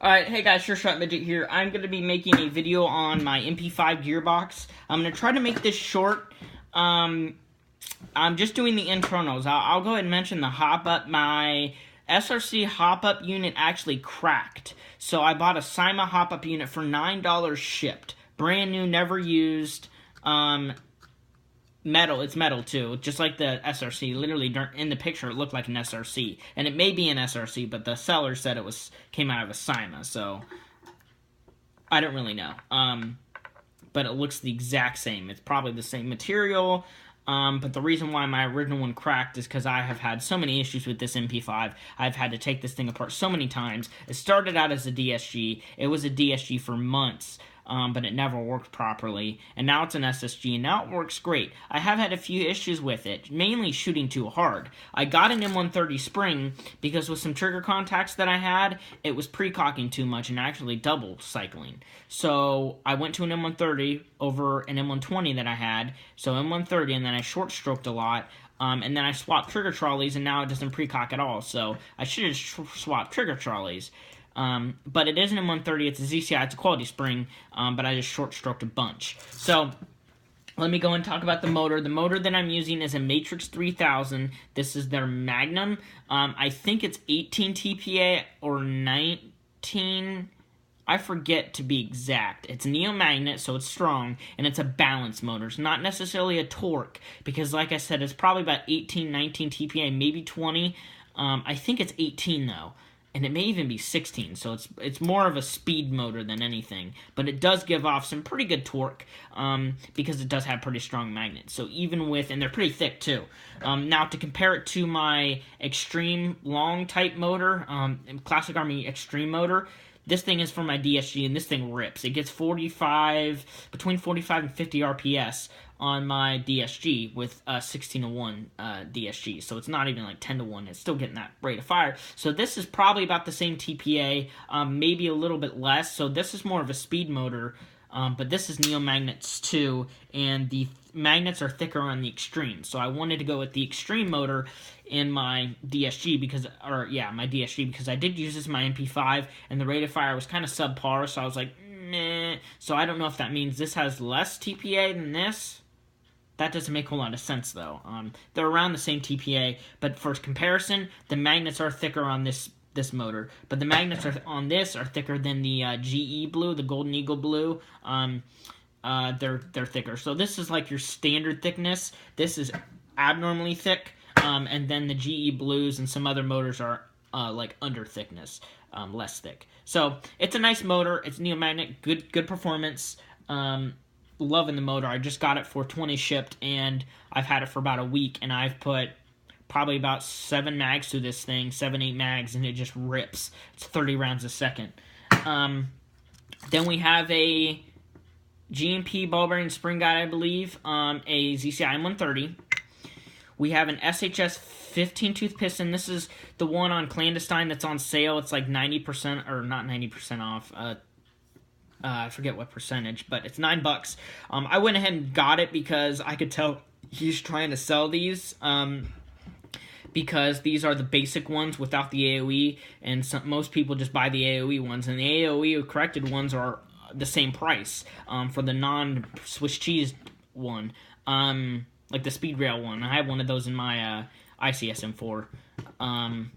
Alright, hey guys, Sure Shot Midget here. I'm going to be making a video on my MP5 gearbox. I'm going to try to make this short. I'm just doing the internals. I'll go ahead and mention the hop-up. My SRC hop-up unit actually cracked. So I bought a Cyma hop-up unit for $9 shipped. Brand new, never used. Metal, it's metal too, just like the SRC. Literally, in the picture, it looked like an SRC, and it may be an SRC, but the seller said it came out of a Cyma, so I don't really know. But it looks the exact same. It's probably the same material. But the reason why my original one cracked is because I have had so many issues with this MP5. I've had to take this thing apart so many times. It started out as a DSG. It was a DSG for months. But it never worked properly, and now it's an SSG, and now it works great. I have had a few issues with it, mainly shooting too hard. I got an M130 spring because with some trigger contacts that I had, it was pre-cocking too much and actually double cycling. So I went to an M130 over an M120 that I had, so M130, and then I short-stroked a lot, and then I swapped trigger trolleys, and now it doesn't pre-cock at all, so I should have swapped trigger trolleys. But it isn't a 130, it's a ZCI, it's a quality spring, but I just short-stroked a bunch. So, let me go and talk about the motor. The motor that I'm using is a Matrix 3000. This is their Magnum. I think it's 18 TPA or 19, I forget to be exact. It's neo-magnet, so it's strong, and it's a balance motor. It's not necessarily a torque, because like I said, it's probably about 18, 19 TPA, maybe 20. I think it's 18 though. And it may even be 16, so it's more of a speed motor than anything. But it does give off some pretty good torque, because it does have pretty strong magnets. So even with, and they're pretty thick too. Now to compare it to my Extreme Long type motor, Classic Army Extreme motor, this thing is for my DSG, and this thing rips. It gets between 45 and 50 RPS on my DSG with 16:1 DSG. So it's not even like 10:1. It's still getting that rate of fire. So this is probably about the same TPA, maybe a little bit less. So this is more of a speed motor, but this is neo-magnets too, and the magnets are thicker on the Extreme. So I wanted to go with the Extreme motor in my DSG because I did use this in my MP5, and the rate of fire was kind of subpar, so I was like, meh. So I don't know if that means this has less TPA than this. That doesn't make a lot of sense, though. They're around the same TPA, but for comparison, the magnets are thicker on this motor, but the magnets on this are thicker than the GE blue, the Golden Eagle blue. They're thicker. So this is like your standard thickness. This is abnormally thick, and then the GE blues and some other motors are like under thickness, less thick. So it's a nice motor. It's neo-magnet, good performance. Loving the motor. I just got it for 20 shipped, and I've had it for about a week, and I've put probably about 7 mags through this thing, 7-8 mags, and it just rips. It's 30 rounds a second. Then we have a GMP ball bearing spring guide, I believe, a ZCI M130. We have an SHS 15-tooth piston. This is the one on Clandestine that's on sale. It's like 90%, or not 90% off, I forget what percentage, but it's $9. I went ahead and got it because I could tell he's trying to sell these, because these are the basic ones without the AOE, and most people just buy the AOE ones, and the AOE corrected ones are the same price for the non-Swiss cheese one, like the Speed Rail one. I have one of those in my ICSM4, and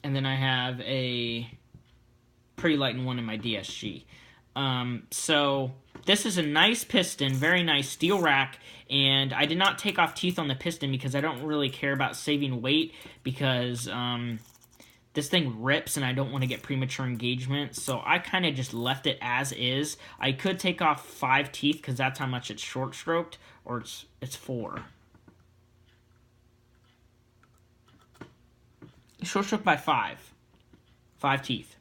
then I have a pretty light one in my DSG. So this is a nice piston, very nice steel rack, and I did not take off teeth on the piston because I don't really care about saving weight because this thing rips and I don't want to get premature engagement, so I kind of just left it as is. I could take off 5 teeth because that's how much it's short-stroked, or it's 4. Short-stroked by 5. 5 teeth.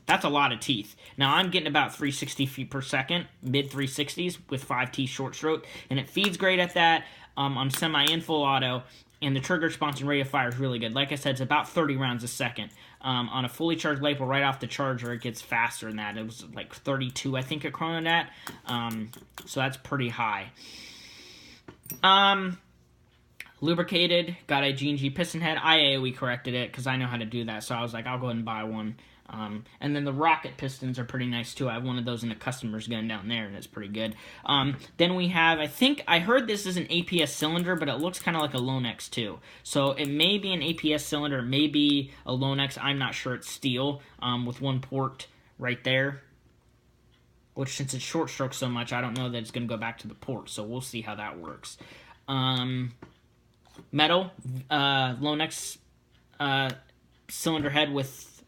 That's a lot of teeth. Now, I'm getting about 360 feet per second, mid-360s, with 5 teeth short-stroked, and it feeds great at that. I'm semi-in full auto, and the trigger response and rate of fire is really good. Like I said, it's about 30 rounds a second. On a fully charged lapel right off the charger, it gets faster than that. It was like 32, I think, it chronoed at. So that's pretty high. Lubricated, got a G&G piston head. I AOE corrected it because I know how to do that, so I was like, I'll go ahead and buy one. And then the rocket pistons are pretty nice too. I have one of those in a customer's gun down there, and it's pretty good. Then we have, I heard this is an APS cylinder, but it looks kind of like a Lonex too. So it may be an APS cylinder, it may be a Lonex. I'm not sure. It's steel with one port right there. Which, since it's short stroke so much, I don't know that it's going to go back to the port. So we'll see how that works. Metal, Lonex cylinder head with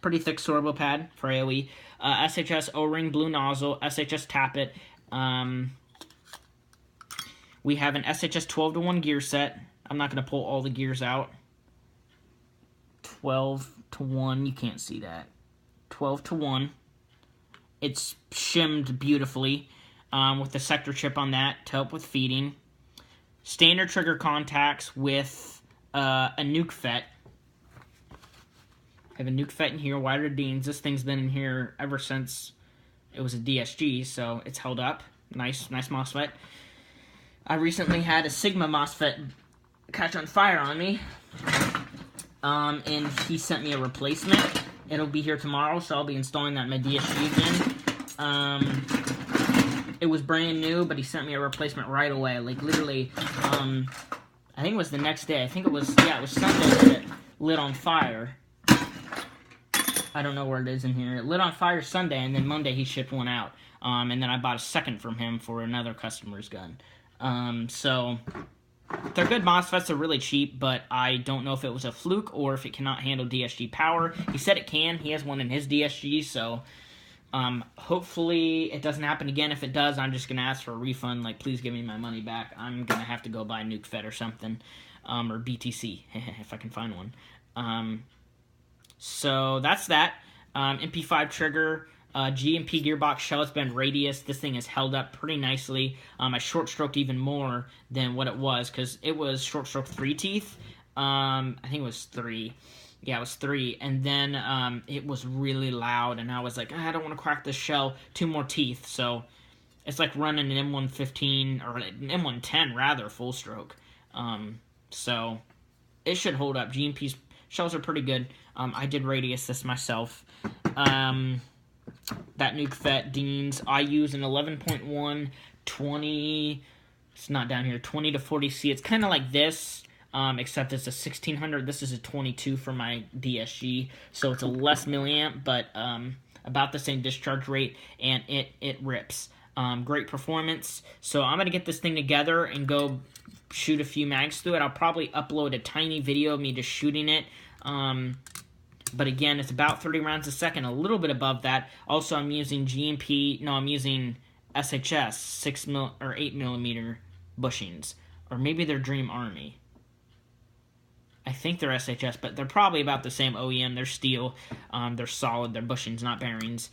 pretty thick sorbo pad for AoE. SHS O-ring, blue nozzle, SHS tappet. We have an SHS 12-to-1 gear set. I'm not going to pull all the gears out. 12-to-1, you can't see that. 12-to-1. It's shimmed beautifully with the sector chip on that to help with feeding. Standard trigger contacts with a nuke FET. I have a nuke FET in here, wider Deans. This thing's been in here ever since it was a DSG, so it's held up. Nice MOSFET. I recently had a Sigma MOSFET catch on fire on me, and he sent me a replacement. It'll be here tomorrow, so I'll be installing that in my DSG again. It was brand new, but he sent me a replacement right away. Like, literally, I think it was the next day. I think it was Sunday that it lit on fire. I don't know where it is in here. It lit on fire Sunday, and then Monday he shipped one out. And then I bought a second from him for another customer's gun. So, they're good MOSFETs. They're really cheap, but I don't know if it was a fluke or if it cannot handle DSG power. He said it can. He has one in his DSG, so hopefully it doesn't happen again. If it does, I'm just going to ask for a refund. Like, please give me my money back. I'm going to have to go buy a nuke FET or something, or BTC, if I can find one. So that's that. MP5 trigger, GMP gearbox shell. It's been radius. This thing is held up pretty nicely. I short stroked even more than what it was because it was short stroke 3 teeth. I think it was 3. Yeah, it was 3. And then it was really loud, and I was like, I don't want to crack this shell. 2 more teeth. So it's like running an M115 or an M110 rather full stroke. So it should hold up. GMP's shells are pretty good. I did radius this myself. That nuke FET Deans, I use an 11.1 20. It's not down here. 20 to 40C. It's kind of like this, except it's a 1600. This is a 22 for my DSG, so it's a less milliamp, but about the same discharge rate, and it rips. Great performance. So I'm gonna get this thing together and go shoot a few mags through it. I'll probably upload a tiny video of me just shooting it. But again, it's about 30 rounds a second, a little bit above that. Also, I'm using I'm using SHS 6 or 8 millimeter bushings, or maybe they're Dream Army. I think they're SHS, but they're probably about the same OEM. They're steel, they're solid, they're bushings, not bearings.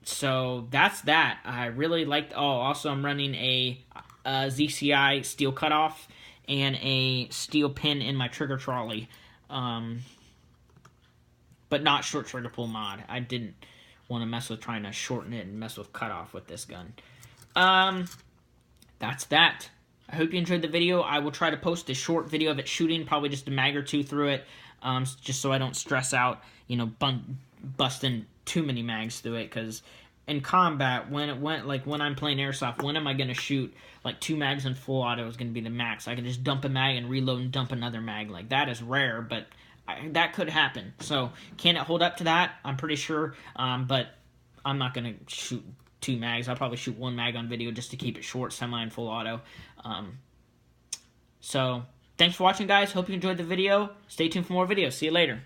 So that's that. I really liked. Oh, also I'm running a ZCI steel cutoff and a steel pin in my trigger trolley. But not short trigger pull mod. I didn't want to mess with trying to shorten it and mess with cutoff with this gun. That's that. I hope you enjoyed the video. I will try to post a short video of it shooting, probably just a mag or 2 through it, just so I don't stress out, busting too many mags through it, because in combat, when I'm playing airsoft, when am I going to shoot like 2 mags in full auto is going to be the max. I can just dump a mag and reload and dump another mag. Like, that is rare, but that could happen. So, can it hold up to that? I'm pretty sure, but I'm not going to shoot 2 mags. I'll probably shoot 1 mag on video just to keep it short, semi and full auto. So, thanks for watching, guys. Hope you enjoyed the video. Stay tuned for more videos. See you later.